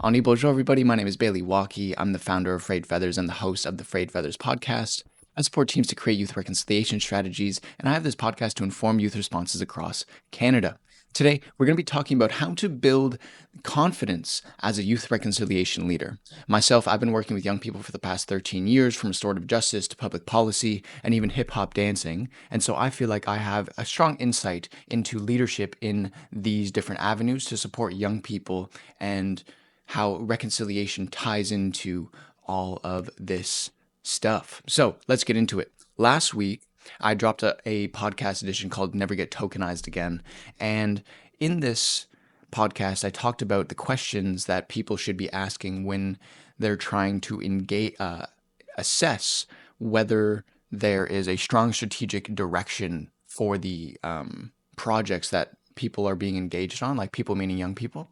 Bonjour, everybody. My name is Bailey Walkie. I'm the founder of Frayed Feathers and the host of the Frayed Feathers podcast. I support teams to create youth reconciliation strategies, and I have this podcast to inform youth responses across Canada. Today, we're going to be talking about how to build confidence as a youth reconciliation leader. Myself, I've been working with young people for the past 13 years, from restorative justice to public policy and even hip hop dancing. And so I feel like I have a strong insight into leadership in these different avenues to support young people and how reconciliation ties into all of this stuff. So let's get into it. Last week, I dropped a podcast edition called Never Get Tokenized Again. And in this podcast, I talked about the questions that people should be asking when they're trying to assess whether there is a strong strategic direction for the projects that people are being engaged on, like people meaning young people.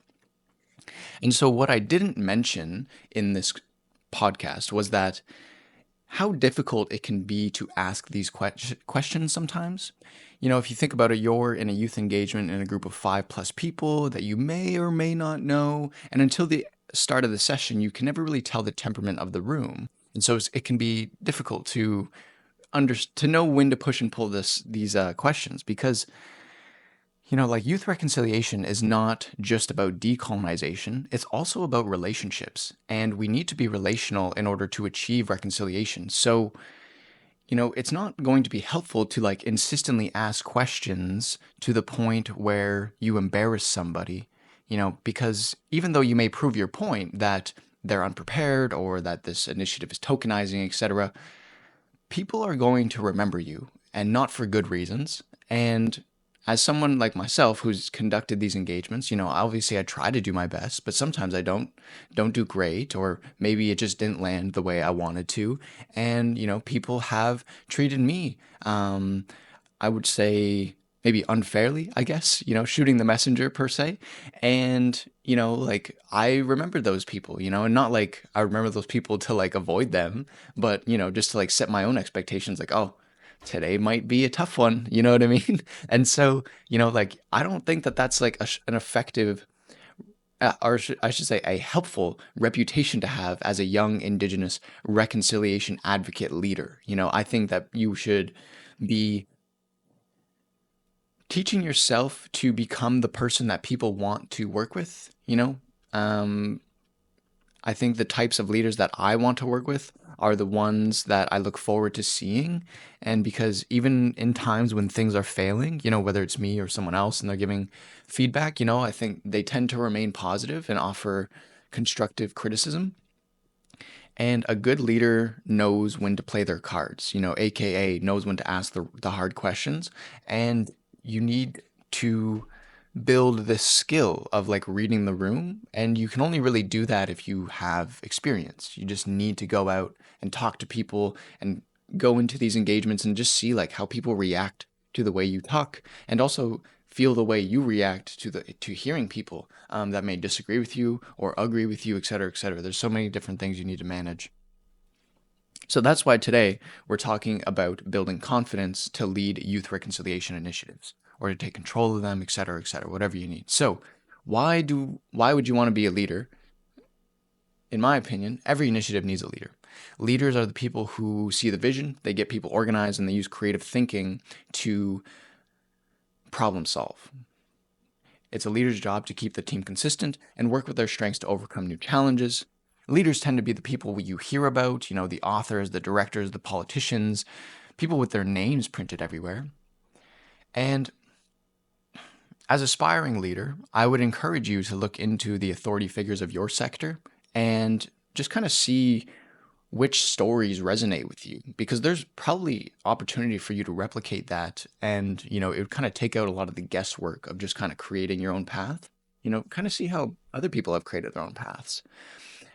And so, what I didn't mention in this podcast was that how difficult it can be to ask these questions sometimes. If you think about it, you're in a youth engagement in a group of 5+ people that you may or may not know. And until the start of the session, you can never really tell the temperament of the room. And so it can be difficult to know when to push and pull these questions because like youth reconciliation is not just about decolonization, it's also about relationships. And we need to be relational in order to achieve reconciliation. So, it's not going to be helpful to like insistently ask questions to the point where you embarrass somebody, because even though you may prove your point that they're unprepared or that this initiative is tokenizing, etc., people are going to remember you and not for good reasons. And as someone like myself who's conducted these engagements, obviously I try to do my best, but sometimes I don't do great, or maybe it just didn't land the way I wanted to. And, people have treated me, I would say maybe unfairly, I guess, shooting the messenger per se. And, like I remember those people, and not like I remember those people to like avoid them, but, just to like set my own expectations like, oh, today might be a tough one, you know what I mean? And so, like I don't think that that's like an effective I should say a helpful reputation to have as a young Indigenous reconciliation advocate leader. I think that you should be teaching yourself to become the person that people want to work with, Um, I think the types of leaders that I want to work with are the ones that I look forward to seeing. And because even in times when things are failing, whether it's me or someone else and they're giving feedback, I think they tend to remain positive and offer constructive criticism. And a good leader knows when to play their cards, AKA knows when to ask the hard questions. And you need to build this skill of like reading the room. And you can only really do that if you have experience. You just need to go out and talk to people and go into these engagements and just see like how people react to the way you talk, and also feel the way you react to hearing people that may disagree with you or agree with you, et cetera, et cetera. There's so many different things you need to manage. So that's why today we're talking about building confidence to lead youth reconciliation initiatives or to take control of them, et cetera, whatever you need. So why would you want to be a leader? In my opinion, every initiative needs a leader. Leaders are the people who see the vision, they get people organized, and they use creative thinking to problem solve. It's a leader's job to keep the team consistent and work with their strengths to overcome new challenges. Leaders tend to be the people you hear about, the authors, the directors, the politicians, people with their names printed everywhere. And as aspiring leader, I would encourage you to look into the authority figures of your sector and just kind of see which stories resonate with you, because there's probably opportunity for you to replicate that. And, it would kind of take out a lot of the guesswork of just kind of creating your own path, kind of see how other people have created their own paths.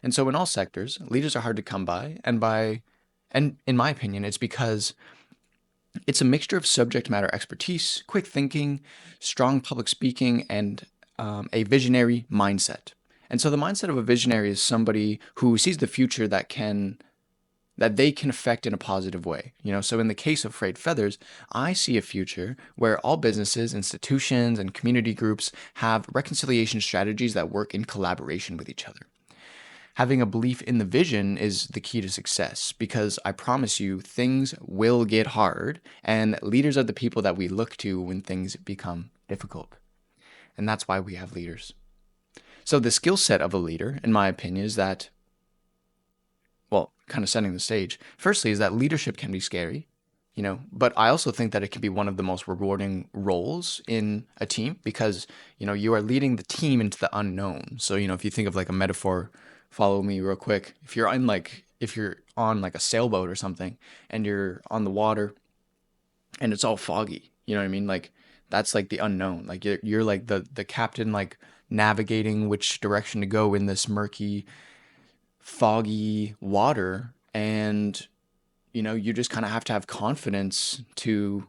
And so in all sectors, leaders are hard to come by. And in my opinion, it's because it's a mixture of subject matter expertise, quick thinking, strong public speaking, and a visionary mindset. And so the mindset of a visionary is somebody who sees the future that they can affect in a positive way. So in the case of Frayed Feathers, I see a future where all businesses, institutions, and community groups have reconciliation strategies that work in collaboration with each other. Having a belief in the vision is the key to success because I promise you, things will get hard, and leaders are the people that we look to when things become difficult. And that's why we have leaders. So, the skill set of a leader, in my opinion, is that, well, kind of setting the stage. Firstly, is that leadership can be scary, but I also think that it can be one of the most rewarding roles in a team because, you are leading the team into the unknown. So, if you think of like a metaphor, follow me real quick. If you're on like a sailboat or something and you're on the water and it's all foggy, you know what I mean? Like that's like the unknown. Like you're like the captain, like navigating which direction to go in this murky, foggy water. And you just kind of have to have confidence to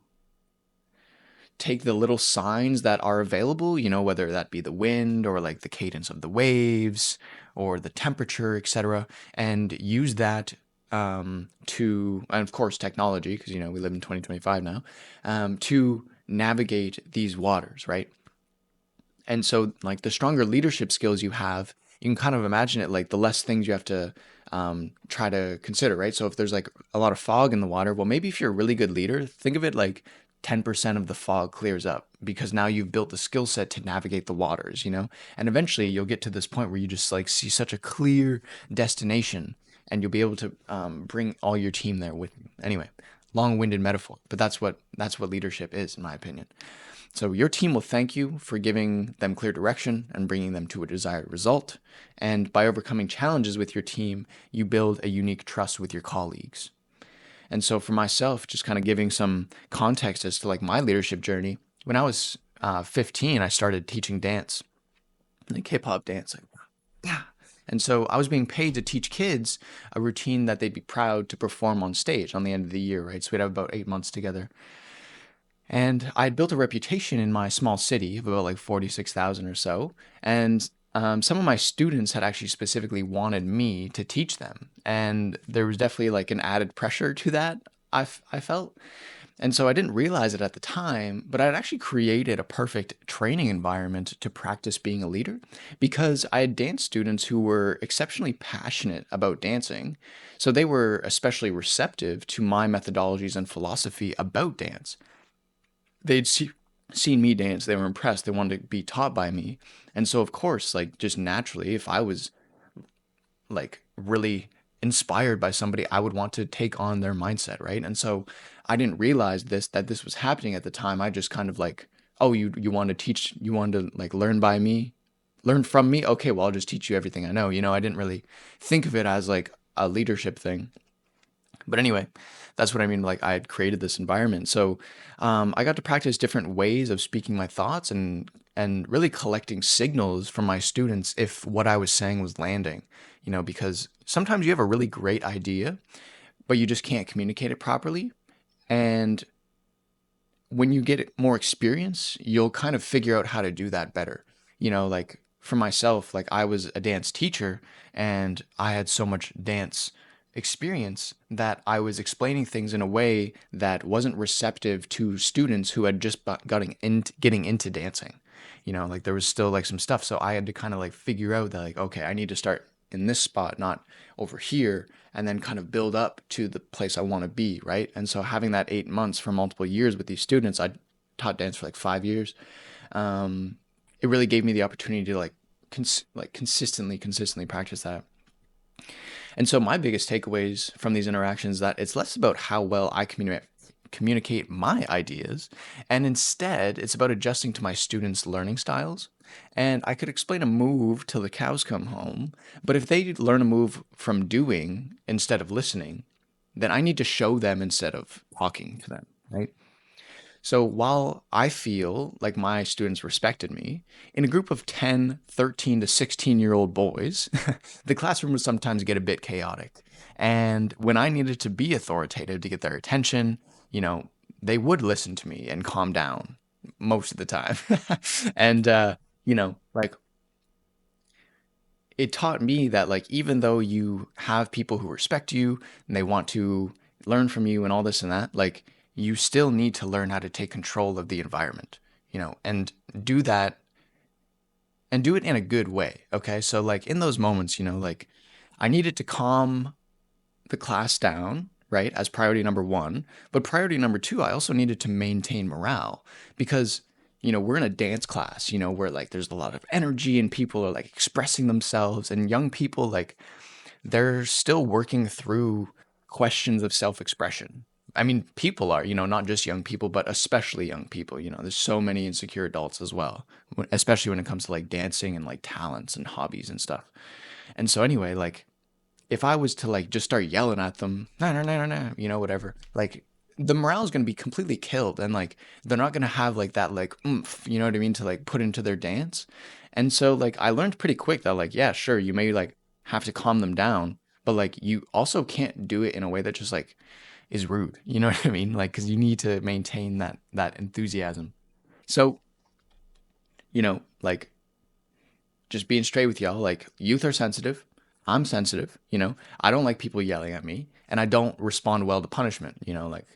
take the little signs that are available, whether that be the wind or like the cadence of the waves or the temperature, etc., and use that and of course, technology, because, we live in 2025 now, to navigate these waters, right? And so, like, the stronger leadership skills you have, you can kind of imagine it like the less things you have to try to consider, right? So, if there's like a lot of fog in the water, well, maybe if you're a really good leader, think of it like 10% of the fog clears up because now you've built the skill set to navigate the waters, And eventually you'll get to this point where you just like see such a clear destination and you'll be able to bring all your team there with you. Anyway, long-winded metaphor, but that's what leadership is, in my opinion. So your team will thank you for giving them clear direction and bringing them to a desired result. And by overcoming challenges with your team, you build a unique trust with your colleagues. And so for myself, just kind of giving some context as to like my leadership journey, when I was 15, I started teaching dance, like hip hop dance. Like, yeah. And so I was being paid to teach kids a routine that they'd be proud to perform on stage on the end of the year, right? So we'd have about 8 months together. And I'd built a reputation in my small city of about like 46,000 or so. And some of my students had actually specifically wanted me to teach them. And there was definitely like an added pressure to that, I felt. And so I didn't realize it at the time, but I'd actually created a perfect training environment to practice being a leader because I had dance students who were exceptionally passionate about dancing. So they were especially receptive to my methodologies and philosophy about dance. They'd seen me dance, they were impressed, they wanted to be taught by me. And so, of course, like just naturally, if I was like really inspired by somebody, I would want to take on their mindset, right? And so I didn't realize that this was happening at the time. I just kind of like, oh, you want to teach, you want to like learn by me, learn from me. Okay, well, I'll just teach you everything I know. I didn't really think of it as like a leadership thing. But anyway, that's what I mean. Like I had created this environment, so I got to practice different ways of speaking my thoughts and really collecting signals from my students if what I was saying was landing. Because sometimes you have a really great idea, but you just can't communicate it properly. And when you get more experience, you'll kind of figure out how to do that better. Like for myself, like I was a dance teacher and I had so much dance experience that I was explaining things in a way that wasn't receptive to students who had just getting into dancing. Like there was still like some stuff. So I had to kind of like figure out that like, okay, I need to start in this spot, not over here, and then kind of build up to the place I want to be, right? And so having that 8 months for multiple years with these students, I taught dance for like 5 years. Um, it really gave me the opportunity to like consistently practice that. And so my biggest takeaways from these interactions that it's less about how well I communicate my ideas, and instead it's about adjusting to my students' learning styles. And I could explain a move till the cows come home, but if they learn a move from doing instead of listening, then I need to show them instead of talking to them, right? So while I feel like my students respected me, in a group of 10, 13 to 16-year-old boys, the classroom would sometimes get a bit chaotic. And when I needed to be authoritative to get their attention, they would listen to me and calm down most of the time. And, like it taught me that like even though you have people who respect you and they want to learn from you and all this and that, like you still need to learn how to take control of the environment, and do that and do it in a good way. Okay. So like in those moments, like I needed to calm the class down, right, as priority number one. But priority number two, I also needed to maintain morale because, we're in a dance class, where like there's a lot of energy and people are like expressing themselves, and young people, like, they're still working through questions of self expression. I mean, people are, not just young people, but especially young people. There's so many insecure adults as well, especially when it comes to like dancing and like talents and hobbies and stuff. And so, anyway, like, if I was to like just start yelling at them, no, no, no, no, no, whatever, like the morale is going to be completely killed, and like they're not going to have like that like oomph, you know what I mean, to like put into their dance. And so like I learned pretty quick that like yeah, sure, you may like have to calm them down, but like you also can't do it in a way that just like is rude. You know what I mean? Like because you need to maintain that enthusiasm. So like just being straight with y'all, like youth are sensitive. I'm sensitive, I don't like people yelling at me, and I don't respond well to punishment, like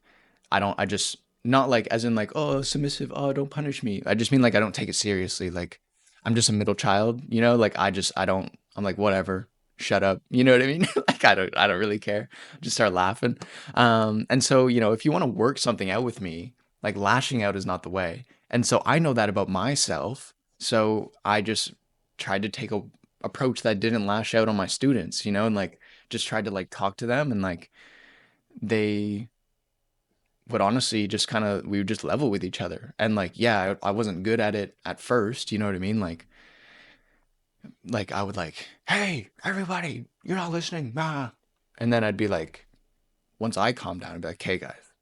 I just not like as in like, oh, submissive, oh, don't punish me. I just mean like I don't take it seriously. Like I'm just a middle child, like I don't, I'm like whatever, shut up. You know what I mean? Like I don't really care. Just start laughing. And so, if you want to work something out with me, like lashing out is not the way. And so I know that about myself. So I just tried to take a approach that didn't lash out on my students, and like just tried to like talk to them, and like they would honestly just kind of, we would just level with each other. And like yeah, I wasn't good at it at first, you know what I mean, like I would like, hey everybody, you're not listening, nah. And then I'd be like, once I calm down, I'd be like, hey guys,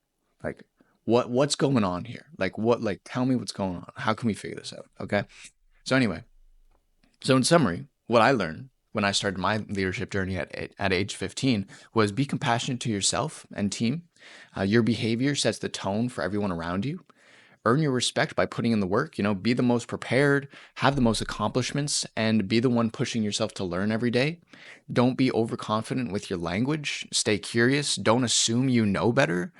like what's going on here, like what, like tell me what's going on, how can we figure this out, okay? So anyway, so in summary, what I learned when I started my leadership journey at age 15 was be compassionate to yourself and team. Your behavior sets the tone for everyone around you. Earn your respect by putting in the work, be the most prepared, have the most accomplishments, and be the one pushing yourself to learn every day. Don't be overconfident with your language. Stay curious. Don't assume you know better,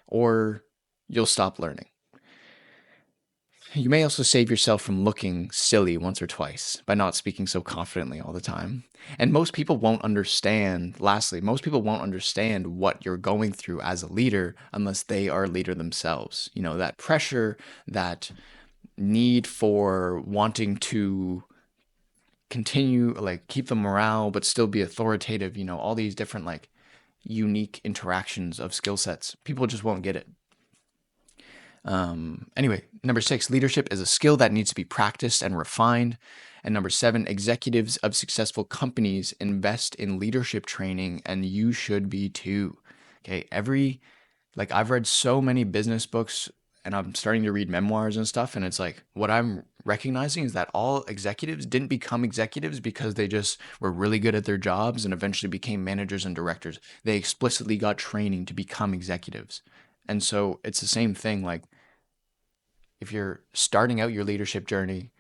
or you'll stop learning. You may also save yourself from looking silly once or twice by not speaking so confidently all the time. And most people won't understand, lastly, most people won't understand what you're going through as a leader unless they are a leader themselves. That pressure, that need for wanting to continue, like keep the morale, but still be authoritative, all these different, like, unique interactions of skill sets. People just won't get it. Anyway, number 6, leadership is a skill that needs to be practiced and refined. And number 7, executives of successful companies invest in leadership training, and you should be too. Okay, like I've read so many business books, and I'm starting to read memoirs and stuff, and it's like what I'm recognizing is that all executives didn't become executives because they just were really good at their jobs and eventually became managers and directors. They explicitly got training to become executives. And so it's the same thing. Like if you're starting out your leadership journey,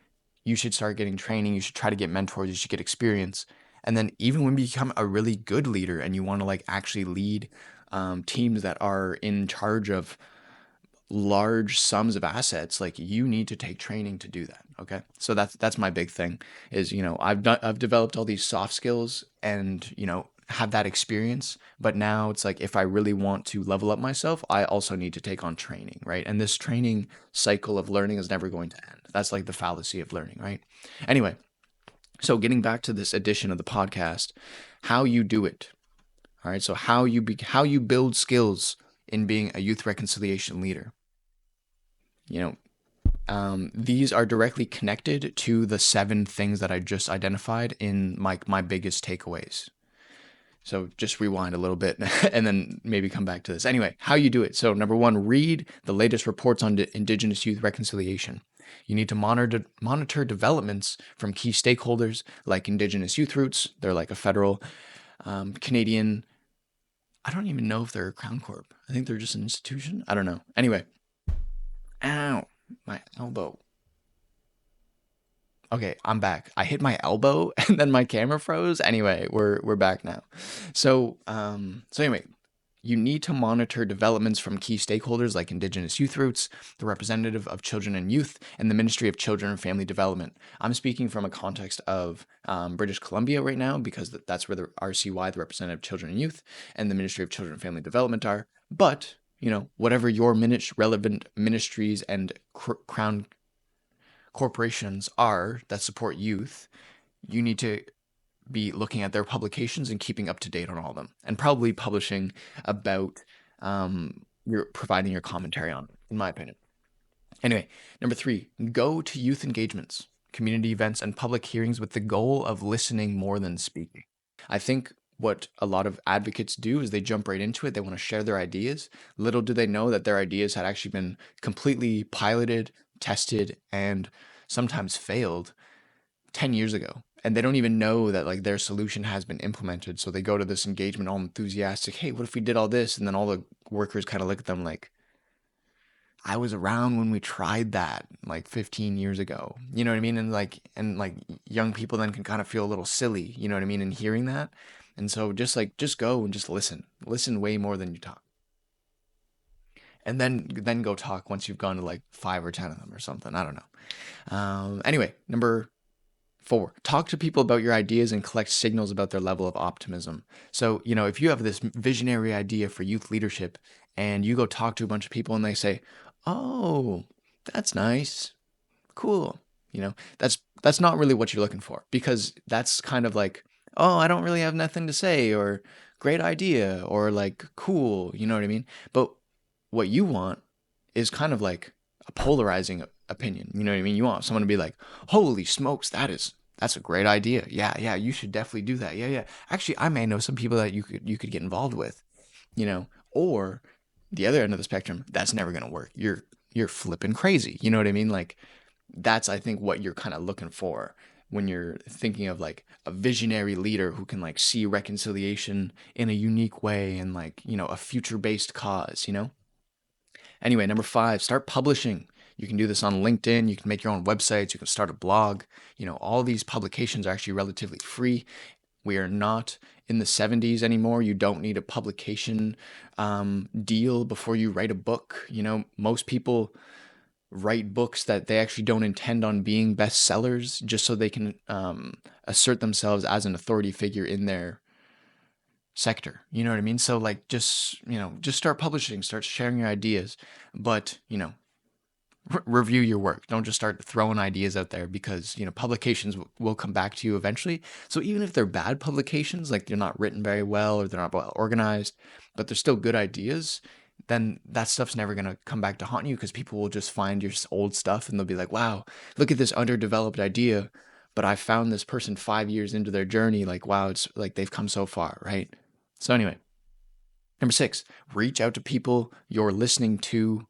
you should start getting training. You should try to get mentors. You should get experience. And then even when you become a really good leader and you want to like actually lead teams that are in charge of large sums of assets, like you need to take training to do that. Okay, so that's my big thing is, I've developed all these soft skills and have that experience, but now it's like if I really want to level up myself, I also need to take on training, right? And this training cycle of learning is never going to end. That's like the fallacy of learning, right? Anyway, so getting back to this edition of the podcast, how you do it. All right, so how you build skills in being a youth reconciliation leader. These are directly connected to the 7 things that I just identified in my biggest takeaways. So just rewind a little bit and then maybe come back to this. Anyway, how you do it. So number 1, read the latest reports on Indigenous youth reconciliation. You need to monitor developments from key stakeholders like Indigenous Youth Roots. They're like a federal Canadian. I don't even know if they're a Crown Corp. I think they're just an institution. I don't know. Anyway, ow, my elbow. Okay, I'm back. I hit my elbow and then my camera froze. Anyway, we're back now. So anyway, You need to monitor developments from key stakeholders like Indigenous youth roots, the representative of children and youth, and the Ministry of Children and Family Development. I'm speaking from a context of British Columbia right now because that's where the RCY, the representative of children and youth, and the Ministry of Children and Family Development are. But, whatever your relevant ministries and crown corporations are that support youth, you need to be looking at their publications and keeping up to date on all of them, and probably publishing about your providing your commentary on it, in my opinion. Anyway, number 3, go to youth engagements, community events, and public hearings with the goal of listening more than speaking. I think what a lot of advocates do is they jump right into it. They want to share their ideas. Little do they know that their ideas had actually been completely piloted, tested, and sometimes failed 10 years ago, and they don't even know that like their solution has been implemented. So they go to this engagement all enthusiastic, hey, what if we did all this? And then all the workers kind of look at them like, I was around when we tried that like 15 years ago. You know what I mean? And young people then can kind of feel a little silly, you know what I mean, in hearing that. And so just go and just listen way more than you talk, and then go talk once you've gone to like 5 or 10 of them or something. I don't know. Anyway, number 4, talk to people about your ideas and collect signals about their level of optimism. So, if you have this visionary idea for youth leadership and you go talk to a bunch of people and they say, "Oh, that's nice. Cool." That's not really what you're looking for, because that's kind of like, "Oh, I don't really have nothing to say," or "great idea," or like "cool," you know what I mean? But what you want is kind of like a polarizing opinion. You know what I mean? You want someone to be like, "Holy smokes, that's a great idea. Yeah, yeah, you should definitely do that. Yeah, yeah. Actually, I may know some people that you could get involved with." Or the other end of the spectrum, that's never going to work. You're flipping crazy. You know what I mean? Like, that's, I think, what you're kind of looking for when you're thinking of like a visionary leader who can like see reconciliation in a unique way and like, a future-based cause. Anyway, number 5, start publishing. You can do this on LinkedIn. You can make your own websites. You can start a blog. All these publications are actually relatively free. We are not in the 70s anymore. You don't need a publication deal before you write a book. Most people write books that they actually don't intend on being bestsellers just so they can assert themselves as an authority figure in their sector. You know what I mean? So like just start publishing, start sharing your ideas, but review your work. Don't just start throwing ideas out there, because publications will come back to you eventually. So even if they're bad publications, like they're not written very well or they're not well organized, but they're still good ideas, then that stuff's never going to come back to haunt you, because people will just find your old stuff and they'll be like, wow, look at this underdeveloped idea, but I found this person 5 years into their journey. Like, wow, it's like they've come so far, right? So anyway, number 6, reach out to people you're listening to.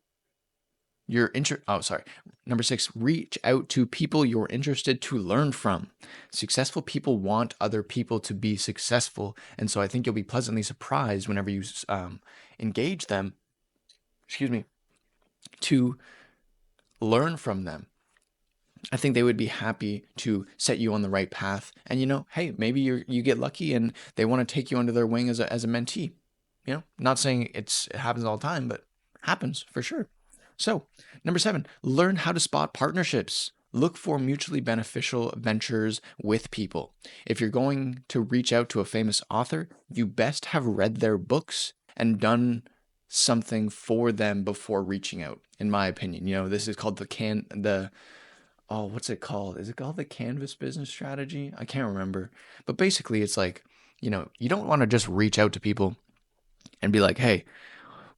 Number 6, reach out to people you're interested to learn from. Successful people want other people to be successful. And so I think you'll be pleasantly surprised whenever you engage them, to learn from them. I think they would be happy to set you on the right path. And hey, maybe you get lucky and they want to take you under their wing as a mentee. Not saying it happens all the time, but happens for sure. So, number 7, learn how to spot partnerships. Look for mutually beneficial ventures with people. If you're going to reach out to a famous author, you best have read their books and done something for them before reaching out, in my opinion. This is called what's it called? Is it called the canvas business strategy? I can't remember. But basically it's like, you don't want to just reach out to people and be like, "Hey,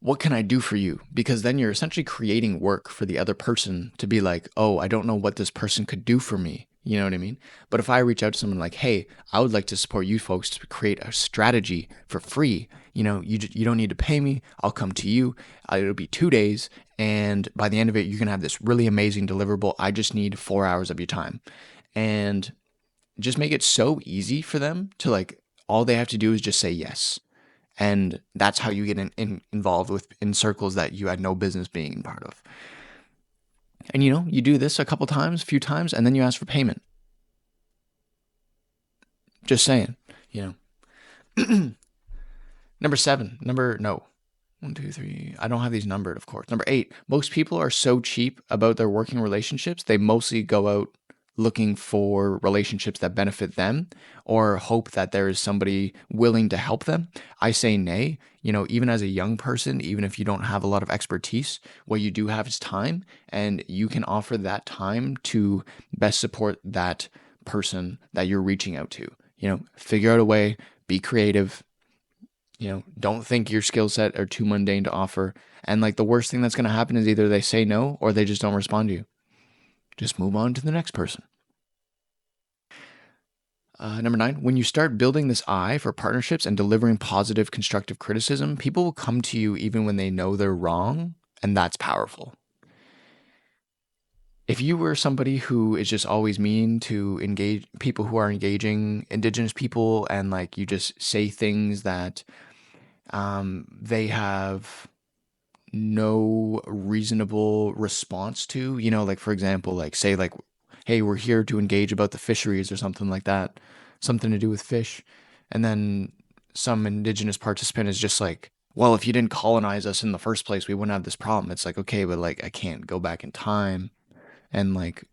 what can I do for you?" Because then you're essentially creating work for the other person to be like, "Oh, I don't know what this person could do for me." You know what I mean? But if I reach out to someone like, "Hey, I would like to support you folks to create a strategy for free. You don't need to pay me. I'll come to you. It'll be 2 days. And by the end of it, you're going to have this really amazing deliverable. I just need 4 hours of your time." And just make it so easy for them to like, all they have to do is just say yes. And that's how you get involved in circles that you had no business being part of. And you do this a few times, and then you ask for payment. Just saying. Number seven, number no, one, two, three. I don't have these numbered, of course. Number eight, most people are so cheap about their working relationships, they mostly go out looking for relationships that benefit them or hope that there is somebody willing to help them. I say nay. Even as a young person, even if you don't have a lot of expertise, what you do have is time, and you can offer that time to best support that person that you're reaching out to. Figure out a way, be creative, don't think your skill set are too mundane to offer. And like the worst thing that's going to happen is either they say no or they just don't respond to you. Just move on to the next person. Number nine, when you start building this eye for partnerships and delivering positive, constructive criticism, people will come to you even when they know they're wrong. And that's powerful. If you were somebody who is just always mean to engage people who are engaging Indigenous people, and like you just say things that they have no reasonable response to, like for example, like say like, hey, we're here to engage about the fisheries or something like that, something to do with fish. And then some Indigenous participant is just like, well, if you didn't colonize us in the first place, we wouldn't have this problem. It's like, okay, but like I can't go back in time and like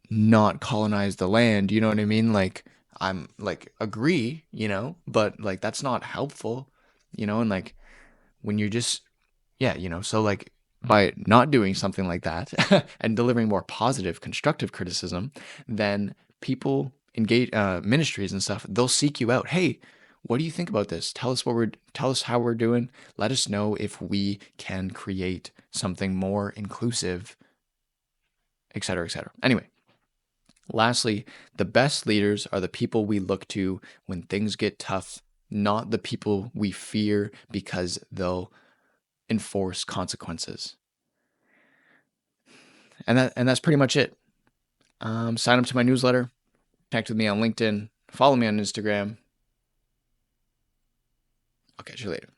not colonize the land. You know what I mean? Like I'm like agree, but like that's not helpful, and like when you're just yeah, so like by not doing something like that and delivering more positive, constructive criticism, then people engage ministries and stuff. They'll seek you out. Hey, what do you think about this? Tell us how we're doing. Let us know if we can create something more inclusive, et cetera, et cetera. Anyway, lastly, the best leaders are the people we look to when things get tough, not the people we fear because they'll enforce consequences. And that's pretty much it. Sign up to my newsletter, connect with me on LinkedIn, follow me on Instagram. I'll catch you later.